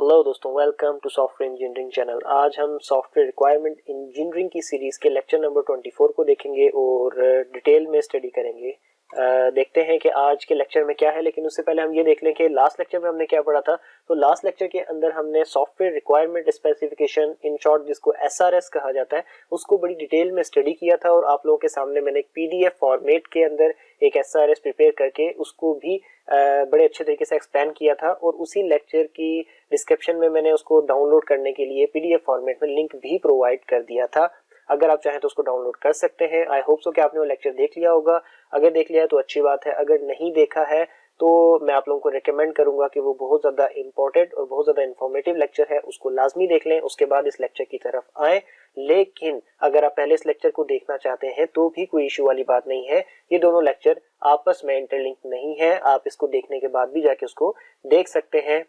Hello दोस्तों, welcome to software engineering channel. आज हम सॉफ्टवेयर रिक्वायरमेंट इंजीनियरिंग की सीरीज के लेक्चर नंबर 24 को देखेंगे और डिटेल में स्टडी करेंगे। देखते हैं कि आज के लेक्चर में क्या है, लेकिन उससे पहले हम ये देख लें कि लास्ट लेक्चर में हमने क्या पढ़ा था। तो लास्ट लेक्चर के अंदर हमने software requirement specification, in short जिसको एसआरएस कहा जाता है, उसको बड़ी डिटेल में स्टडी किया था और आप लोगों के सामने मैंने एक पीडीएफ फॉर्मेट के अंदर एक एसआरएस प्रिपेयर करके उसको भी बड़े अच्छे तरीके से एक्सप्लेन किया था। और उसी लेक्चर की डिस्क्रिप्शन में मैंने उसको डाउनलोड करने के लिए पीडीएफ फॉर्मेट में लिंक भी प्रोवाइड कर दिया था। अगर आप चाहें तो उसको डाउनलोड कर सकते हैं। आई होप सो कि आपने वो लेक्चर देख लिया होगा। अगर देख लिया है तो अच्छी बात है, अगर नहीं देखा है तो मैं आप लोगों को रिकमेंड करूंगा कि वो बहुत ज़्यादा इंपॉर्टेंट और बहुत ज़्यादा इन्फॉर्मेटिव लेक्चर है, उसको लाजमी देख लें, उसके बाद इस लेक्चर की तरफ आए। लेकिन अगर आप पहले इस लेक्चर को देखना चाहते हैं तो भी कोई इशू वाली बात नहीं है। ये दोनों लेक्चर आपस में इंटरलिंक नहीं है, आप इसको देखने के बाद भी जाके उसको देख सकते हैं।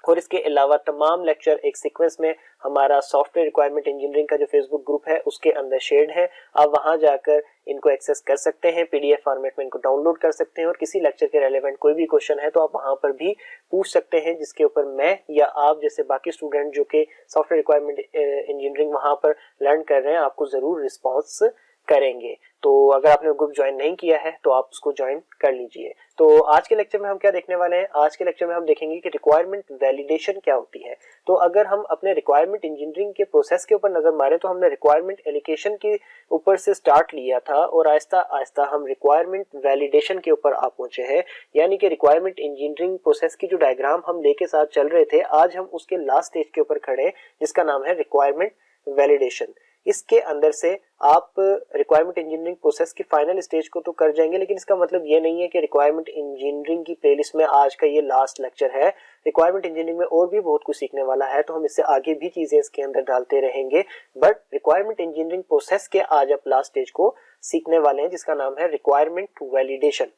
और इसके अलावा तमाम लेक्चर एक सीक्वेंस में हमारा सॉफ्टवेयर रिक्वायरमेंट इंजीनियरिंग का जो फेसबुक ग्रुप है उसके अंदर शेयर्ड है। आप वहां जाकर इनको एक्सेस कर सकते हैं, पीडीएफ फॉर्मेट में इनको डाउनलोड कर सकते हैं और किसी लेक्चर के रेलेवेंट कोई भी क्वेश्चन है तो आप वहां पर भी पूछ सकते हैं, जिसके ऊपर मैं या आप जैसे बाकी स्टूडेंट जो कि सॉफ्टवेयर रिक्वायरमेंट इंजीनियरिंग वहां पर लर्न कर रहे हैं आपको जरूर रिस्पॉन्स करेंगे। तो अगर आपने ग्रुप ज्वाइन नहीं किया है तो आप उसको ज्वाइन कर लीजिए। तो आज के लेक्चर में हम क्या देखने वाले हैं? आज के लेक्चर में हम देखेंगे कि रिक्वायरमेंट वैलिडेशन क्या होती है। तो अगर हम अपने रिक्वायरमेंट इंजीनियरिंग के प्रोसेस के ऊपर नजर मारें तो हमने रिक्वायरमेंट एलोकेशन के ऊपर से स्टार्ट लिया था और आहिस्ता आहिस्ता हम रिक्वायरमेंट वैलिडेशन के ऊपर आ पहुंचे हैं। यानी कि रिक्वायरमेंट इंजीनियरिंग प्रोसेस की जो डायग्राम हम लेके साथ चल रहे थे, आज हम उसके लास्ट स्टेज के ऊपर खड़े हैं जिसका नाम है रिक्वायरमेंट वैलिडेशन। इसके अंदर से आप रिक्वायरमेंट इंजीनियरिंग प्रोसेस की फाइनल स्टेज को तो कर जाएंगे, लेकिन इसका मतलब ये नहीं है कि रिक्वायरमेंट इंजीनियरिंग की प्लेलिस्ट में आज का ये लास्ट लेक्चर है। रिक्वायरमेंट इंजीनियरिंग में और भी बहुत कुछ सीखने वाला है, तो हम इससे आगे भी चीजें इसके अंदर डालते रहेंगे। बट रिक्वायरमेंट इंजीनियरिंग प्रोसेस के आज आप लास्ट स्टेज को सीखने वाले हैं जिसका नाम है रिक्वायरमेंट वैलिडेशन।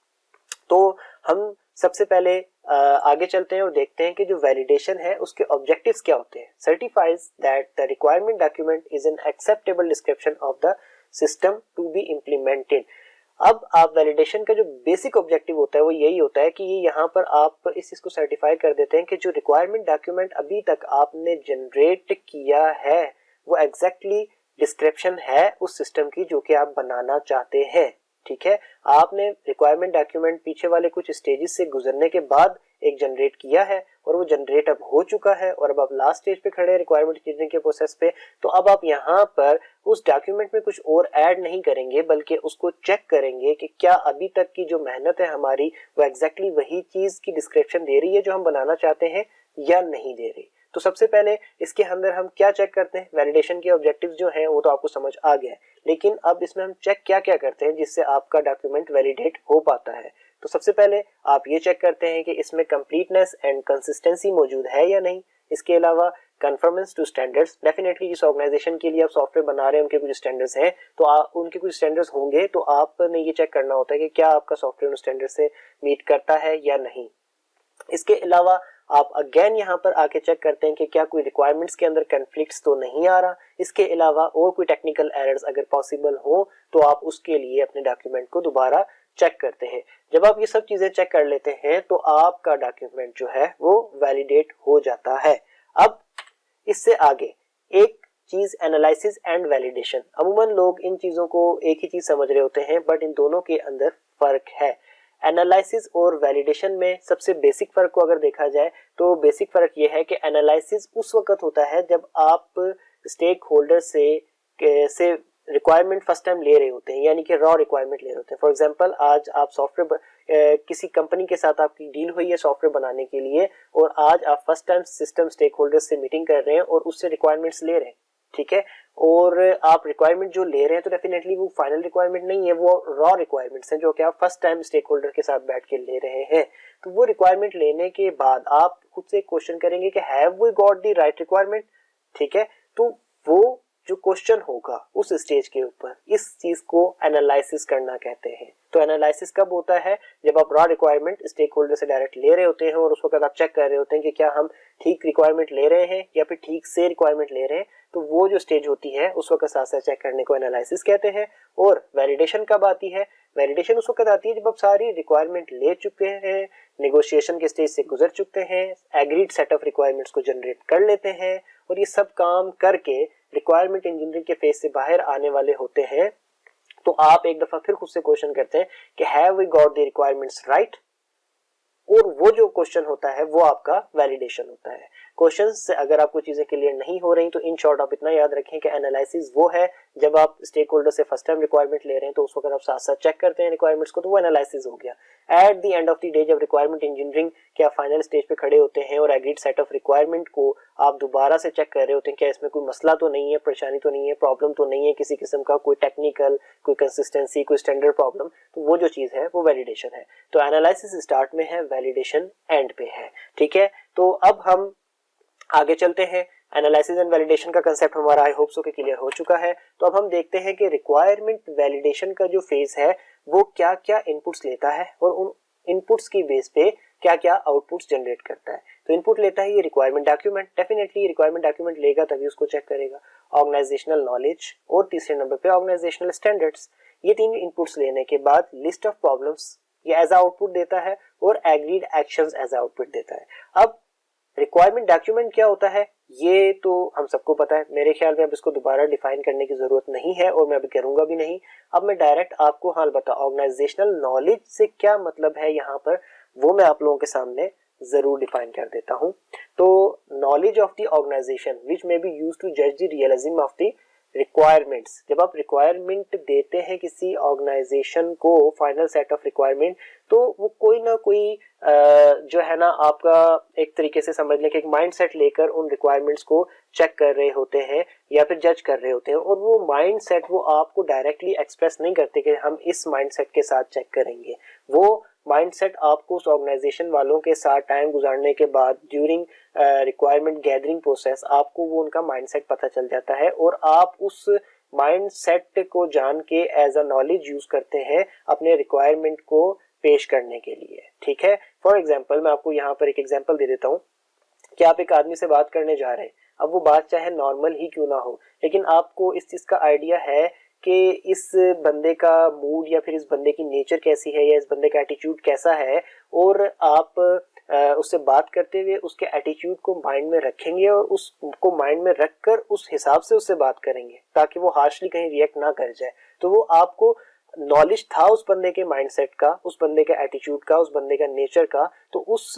तो हम सबसे पहले आगे चलते हैं और देखते हैं कि जो वैलिडेशन है उसके ऑब्जेक्टिव्स क्या होते हैं। Certifies that the requirement document is an acceptable description of the system to be implemented. अब आप वैलिडेशन का जो बेसिक ऑब्जेक्टिव होता है वो यही होता है कि यहाँ पर आप इस चीज को सर्टिफाई कर देते हैं कि जो रिक्वायरमेंट डॉक्यूमेंट अभी तक आपने जनरेट किया है वो एग्जैक्टली डिस्क्रिप्शन है उस सिस्टम की जो कि आप बनाना चाहते हैं। ठीक है, आपने रिक्वायरमेंट डॉक्यूमेंट पीछे वाले कुछ स्टेजेस से गुजरने के बाद एक जनरेट किया है और वो जनरेट अब हो चुका है और अब आप लास्ट स्टेज पे खड़े हैं रिक्वायरमेंट इंजीनियरिंग के प्रोसेस पे। तो अब आप यहाँ पर उस डॉक्यूमेंट में कुछ और ऐड नहीं करेंगे, बल्कि उसको चेक करेंगे कि क्या अभी तक की जो मेहनत है हमारी वो एग्जैक्टली वही चीज की डिस्क्रिप्शन दे रही है जो हम बनाना चाहते हैं या नहीं दे रही। तो सबसे पहले इसके अंदर हम क्या चेक करते हैं? वैलिडेशन के ऑब्जेक्टिव्स जो हैं वो तो आपको समझ आ गया है, लेकिन अब इसमें हम चेक क्या क्या करते हैं जिससे आपका डॉक्यूमेंट वैलिडेट हो पाता है। तो सबसे पहले आप ये चेक करते हैं कि इसमें कंप्लीटनेस एंड कंसिस्टेंसी मौजूद है या नहीं। इसके अलावा कन्फर्मेंस टू स्टैंडर्ड्स, डेफिनेटली जिस ऑर्गेनाइजेशन के लिए आप सॉफ्टवेयर बना रहे हैं उनके कुछ स्टैंडर्ड्स हैं, तो उनके कुछ स्टैंडर्ड्स होंगे, तो आपने ये चेक करना होता है कि क्या आपका सॉफ्टवेयर उन स्टैंडर्ड से मीट करता है या नहीं। इसके अलावा आप अगेन यहाँ पर आके चेक करते हैं कि क्या कोई रिक्वायरमेंट्स के अंदर कॉन्फ्लिक्ट्स तो नहीं आ रहा। इसके अलावा और कोई टेक्निकल एरर्स अगर पॉसिबल हो तो आप उसके लिए अपने डॉक्यूमेंट को दोबारा चेक करते हैं। जब आप ये सब चीजें चेक कर लेते हैं तो आपका डॉक्यूमेंट जो है वो वैलिडेट हो जाता है। अब इससे आगे एक चीज एनालिसिस एंड वैलिडेशन। अमूमन लोग इन चीजों को एक ही चीज समझ रहे होते हैं, बट इन दोनों के अंदर फर्क है। एनालिसिस और वैलिडेशन में सबसे बेसिक फर्क को अगर देखा जाए तो बेसिक फर्क यह है कि एनालिसिस उस वक्त होता है जब आप स्टेक होल्डर से रिक्वायरमेंट फर्स्ट टाइम ले रहे होते हैं, यानी कि रॉ रिक्वायरमेंट ले रहे होते हैं। फॉर एग्जांपल आज आप सॉफ्टवेयर किसी कंपनी के साथ आपकी डील हुई है सॉफ्टवेयर बनाने के लिए और आज आप first time system stakeholder से मीटिंग कर रहे हैं और उससे रिक्वायरमेंट्स ले रहे हैं। ठीक है, और आप रिक्वायरमेंट जो ले रहे हैं तो डेफिनेटली वो फाइनल रिक्वायरमेंट नहीं है, वो रॉ रिक्वायरमेंट्स हैं जो कि आप फर्स्ट टाइम स्टेक होल्डर के साथ बैठ के ले रहे हैं। तो वो रिक्वायरमेंट लेने के बाद आप खुद से क्वेश्चन करेंगे कि have we got the right requirement. ठीक है, तो वो जो क्वेश्चन होगा उस स्टेज के ऊपर इस चीज को एनालिसिस करना कहते हैं। तो एनालिसिस कब होता है? जब आप रॉ रिक्वायरमेंट स्टेक होल्डर से डायरेक्ट ले रहे होते हैं और उस वक्त आप चेक कर रहे होते हैं कि क्या हम ठीक रिक्वायरमेंट ले रहे हैं या फिर ठीक से रिक्वायरमेंट ले रहे हैं। तो वो जो स्टेज होती है उस वक्त साथ साथ चेक करने को एनालिसिस कहते हैं। और वैलिडेशन कब आती है? वैलिडेशन उस वक्त आती है जब आप सारी रिक्वायरमेंट ले चुके हैं, नेगोशिएशन के स्टेज से गुजर चुके हैं, एग्रीड सेट ऑफ रिक्वायरमेंट्स को जनरेट कर लेते हैं और ये सब काम करके रिक्वायरमेंट इंजीनियरिंग के फेज से बाहर आने वाले होते हैं। तो आप एक दफा फिर खुद से क्वेश्चन करते हैं कि have we got the requirements right, और वो जो क्वेश्चन होता है वो आपका वैलिडेशन होता है। क्वेश्चन से अगर आपको चीजें क्लियर नहीं हो रही तो इन शॉर्ट आप इतना याद रखें कि एनालिसिस वो है जब आप स्टेक होल्डर से फर्स्ट टाइम रिक्वायरमेंट ले रहे हैं तो उस वक्त आप साथ साथ चेक करते हैं रिक्वायरमेंट्स को, तो वो एनालिसिस हो गया। At the end of the day जब रिक्वायरमेंट इंजीनियरिंग के आप फाइनल स्टेज पे खड़े होते हैं और एग्रीड सेट ऑफ रिक्वायरमेंट को आप दोबारा से चेक कर रहे होते हैं क्या इसमें कोई मसला तो नहीं है, परेशानी तो नहीं है, प्रॉब्लम तो नहीं है किसी किस्म का, कोई टेक्निकल, कोई कंसिस्टेंसी, कोई स्टैंडर्ड प्रॉब्लम, तो वो जो चीज है वो वैलिडेशन है। तो एनालिसिस स्टार्ट में है, वैलिडेशन एंड पे है। ठीक है, तो अब हम आगे चलते हैं। एनालिसिस एंड वैलिडेशन का कंसेप्ट हमारा आई होप सो कि क्लियर हो चुका है। तो अब हम देखते हैं कि रिक्वायरमेंट वैलिडेशन का जो फेज है वो क्या क्या इनपुट्स लेता है और उन इनपुट्स की बेस पे क्या क्या आउटपुट्स जनरेट करता है। तो इनपुट लेता है ये requirement document, definitely requirement document लेगा तभी उसको चेक करेगा। ऑर्गेनाइजेशनल नॉलेज और तीसरे नंबर पे ऑर्गेनाइजेशनल स्टैंडर्ड्स। ये तीन इनपुट्स लेने के बाद लिस्ट ऑफ प्रॉब्लम्स ये एज आउटपुट देता है और एग्रीड एक्शंस एज आउटपुट देता है। अब रिक्वायरमेंट डॉक्यूमेंट क्या होता है ये तो हम सबको पता है, मेरे ख्याल में अब इसको दोबारा डिफाइन करने की जरूरत नहीं है और मैं अभी करूंगा भी नहीं। अब मैं डायरेक्ट आपको हाल बता ऑर्गेनाइजेशनल नॉलेज से क्या मतलब है यहाँ पर वो मैं आप लोगों के सामने जरूर डिफाइन कर देता हूँ। तो knowledge of the organisation which may be used to जज the realism of the requirements. जब आप रिक्वायरमेंट देते हैं किसी ऑर्गेनाइजेशन को फाइनल सेट ऑफ रिक्वायरमेंट तो वो कोई ना कोई जो है ना आपका एक तरीके से समझ लें कि एक माइंडसेट लेकर उन रिक्वायरमेंट्स को चेक कर रहे होते हैं या फिर जज कर रहे होते हैं और वो माइंडसेट वो आपको डायरेक्टली एक्सप्रेस नहीं करते कि हम इस माइंडसेट के साथ चेक करेंगे। वो माइंडसेट आपको उस ऑर्गेनाइजेशन वालों के साथ टाइम गुजारने के बाद ड्यूरिंग रिक्वायरमेंट गैदरिंग प्रोसेस आपको वो उनका माइंडसेट पता चल जाता है और आप उस माइंडसेट को जान के एज अ नॉलेज यूज करते हैं अपने रिक्वायरमेंट को पेश करने के लिए। ठीक है, फॉर एग्जाम्पल मैं आपको यहाँ पर एक एग्जाम्पल दे देता हूँ कि आप एक आदमी से बात करने जा रहे हैं। अब वो बात चाहे नॉर्मल ही क्यों ना हो लेकिन आपको इस चीज का आइडिया है कि इस बंदे का मूड या फिर इस बंदे की नेचर कैसी है या इस बंदे का एटीट्यूड कैसा है और आप उससे बात करते हुए उसके एटीट्यूड को माइंड में रखेंगे और उसको माइंड में रखकर उस हिसाब से उससे बात करेंगे ताकि वो हार्शली कहीं रिएक्ट ना कर जाए। तो वो आपको नॉलेज था उस बंदे के माइंडसेट का, उस बंदे के एटीट्यूड का, उस बंदे का नेचर का। तो उस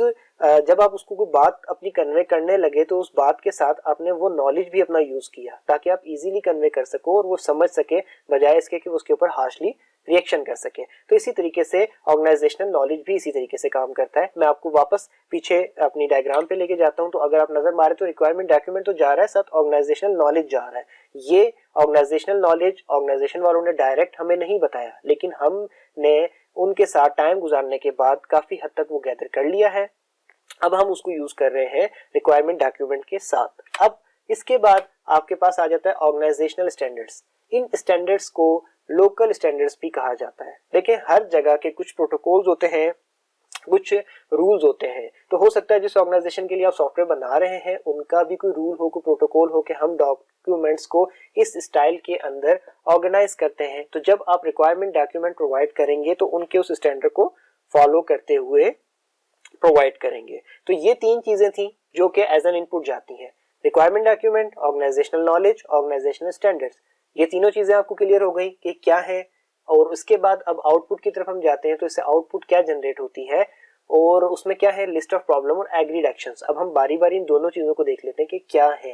जब आप उसको कोई बात अपनी कन्वे करने लगे तो उस बात के साथ आपने वो नॉलेज भी अपना यूज किया ताकि आप इजीली कन्वे कर सको और वो समझ सके बजाय इसके कि वो उसके ऊपर हार्शली रिएक्शन कर सके। तो इसी तरीके से ऑर्गेनाइजेशनल नॉलेज भी इसी तरीके से काम करता है। मैं आपको वापस पीछे अपनी डायग्राम पे लेके जाता हूं। तो अगर आप नजर मारे तो रिक्वायरमेंट डॉक्यूमेंट तो जा रहा है, साथ ऑर्गेनाइजेशनल नॉलेज जा रहा है। ये ऑर्गेनाइजेशनल नॉलेज ऑर्गेनाइजेशन वालों ने डायरेक्ट हमें नहीं बताया लेकिन हमने उनके साथ टाइम गुजारने के बाद काफी हद तक वो गैदर कर लिया है। अब हम उसको यूज कर रहे हैं रिक्वायरमेंट डॉक्यूमेंट के साथ। अब इसके बाद आपके पास आ जाता है ऑर्गेनाइजेशनल स्टैंडर्ड्स। इन स्टैंडर्ड्स को लोकल स्टैंडर्ड्स भी कहा जाता है। देखिए हर जगह के कुछ प्रोटोकॉल्स होते हैं, कुछ रूल्स होते हैं। तो हो सकता है जिस ऑर्गेनाइजेशन के लिए आप सॉफ्टवेयर बना रहे हैं उनका भी कोई रूल हो, कोई प्रोटोकॉल हो कि हम डॉक्यूमेंट्स को इस स्टाइल के अंदर ऑर्गेनाइज करते हैं। तो जब आप रिक्वायरमेंट डॉक्यूमेंट प्रोवाइड करेंगे तो उनके उस स्टैंडर्ड को फॉलो करते हुए प्रोवाइड करेंगे। तो ये तीन चीजें थी जो कि एज एन इनपुट जाती हैं, requirement document, organizational knowledge, organizational standards. ये तीनों चीजें आपको क्लियर हो गई कि क्या है। और उसके बाद अब आउटपुट की तरफ हम जाते हैं तो इससे आउटपुट क्या जनरेट होती है और उसमें क्या है, लिस्ट ऑफ प्रॉब्लम और एग्रीड एक्शंस। अब हम बारी बारी इन दोनों चीजों को देख लेते हैं कि क्या है।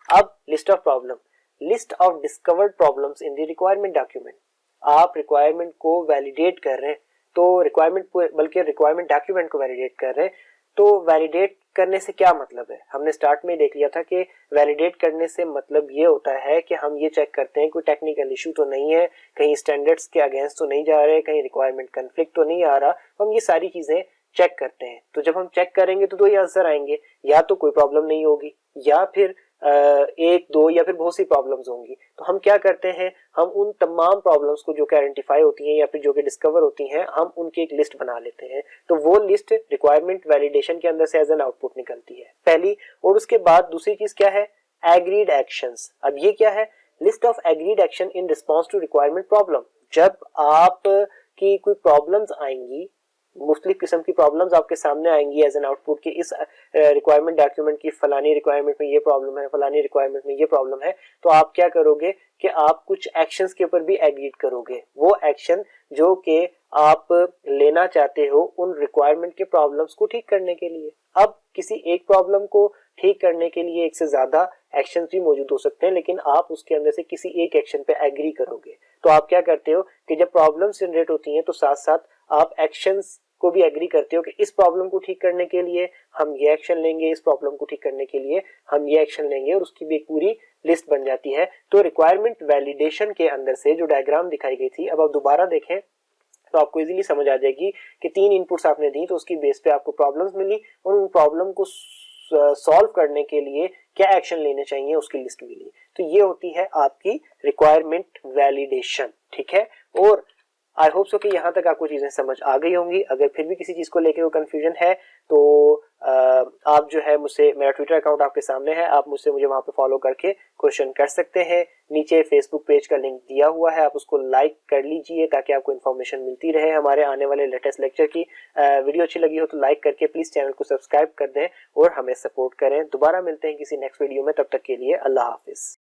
अब list of problem, list of discovered problems in the requirement document. आप रिक्वायरमेंट को वैलिडेट कर रहे हैं तो रिक्वायरमेंट बल्कि रिक्वायरमेंट डॉक्यूमेंट को वैलिडेट कर रहे हैं। तो वैलिडेट करने से क्या मतलब है, हमने स्टार्ट में देख लिया था कि वैलिडेट करने से मतलब ये होता है कि हम ये चेक करते हैं कोई टेक्निकल इशू तो नहीं है, कहीं स्टैंडर्ड्स के अगेंस्ट तो नहीं जा रहे, कहीं रिक्वायरमेंट कंफ्लिक्ट तो नहीं आ रहा। हम ये सारी चीजें चेक करते हैं। तो जब हम चेक करेंगे तो दो ही आंसर आएंगे, या तो कोई प्रॉब्लम नहीं होगी या फिर एक दो या फिर बहुत सी प्रॉब्लम्स होंगी। तो हम क्या करते हैं, हम उन तमाम प्रॉब्लम्स को जो कि आइडेंटिफाई होती हैं या फिर जो कि डिस्कवर होती हैं हम उनकी एक लिस्ट बना लेते हैं। तो वो लिस्ट रिक्वायरमेंट वैलिडेशन के अंदर से एज एन आउटपुट निकलती है पहली। और उसके बाद दूसरी चीज क्या है, एग्रीड एक्शंस। अब ये क्या है, list of agreed action in response to requirement problem. जब आप कि कोई प्रॉब्लम्स आएंगी, मुख्तलिफ किस्म की प्रॉब्लम्स आपके सामने आएंगी एज एन आउटपुट की इस रिक्वायरमेंट डॉक्यूमेंट की फलानी रिक्वायरमेंट में ये प्रॉब्लम है, फलानी रिक्वायरमेंट में ये प्रॉब्लम है, तो आप क्या करोगे कि आप कुछ एक्शंस के ऊपर भी एग्रीड करोगे। वो एक्शन जो कि आप लेना चाहते हो उन रिक्वायरमेंट के प्रॉब्लम्स को ठीक करने के लिए। अब किसी एक प्रॉब्लम को ठीक करने के लिए एक से ज्यादा एक्शंस भी मौजूद हो सकते हैं, लेकिन आप उसके अंदर से किसी एक एक्शन पे एग्री करोगे। तो आप क्या करते हो कि जब प्रॉब्लम्स जनरेट होती हैं तो साथ साथ आप एक्शंस को भी एग्री करते हो कि इस प्रॉब्लम को ठीक करने के लिए हम ये एक्शन लेंगे, इस प्रॉब्लम को ठीक करने के लिए हम ये एक्शन लेंगे, और उसकी भी एक पूरी लिस्ट बन जाती है। तो रिक्वायरमेंट वैलिडेशन के अंदर से जो डायग्राम दिखाई गई थी, अब आप दोबारा देखें तो आपको इजीली समझ आ जाएगी कि 3 इनपुट्स आपने दी तो उसकी बेस पे आपको प्रॉब्लम्स मिली, और उन प्रॉब्लम को सॉल्व करने के लिए क्या एक्शन लेने चाहिए उसकी लिस्ट मिली। तो ये होती है आपकी रिक्वायरमेंट वैलिडेशन, ठीक है। और आई होप सो कि यहाँ तक आपको चीजें समझ आ गई होंगी। अगर फिर भी किसी चीज को लेकर कोई कंफ्यूजन है तो आप जो है मुझसे, मेरा ट्विटर अकाउंट आपके सामने है, आप मुझे वहां पे फॉलो करके क्वेश्चन कर सकते हैं। नीचे फेसबुक पेज का लिंक दिया हुआ है, आप उसको लाइक कर लीजिए ताकि आपको इन्फॉर्मेशन मिलती रहे हमारे आने वाले लेटेस्ट लेक्चर की। वीडियो अच्छी लगी हो तो लाइक करके प्लीज चैनल को सब्सक्राइब कर दें और हमें सपोर्ट करें। दोबारा मिलते हैं किसी नेक्स्ट वीडियो में, तब तक के लिए अल्लाह हाफिज।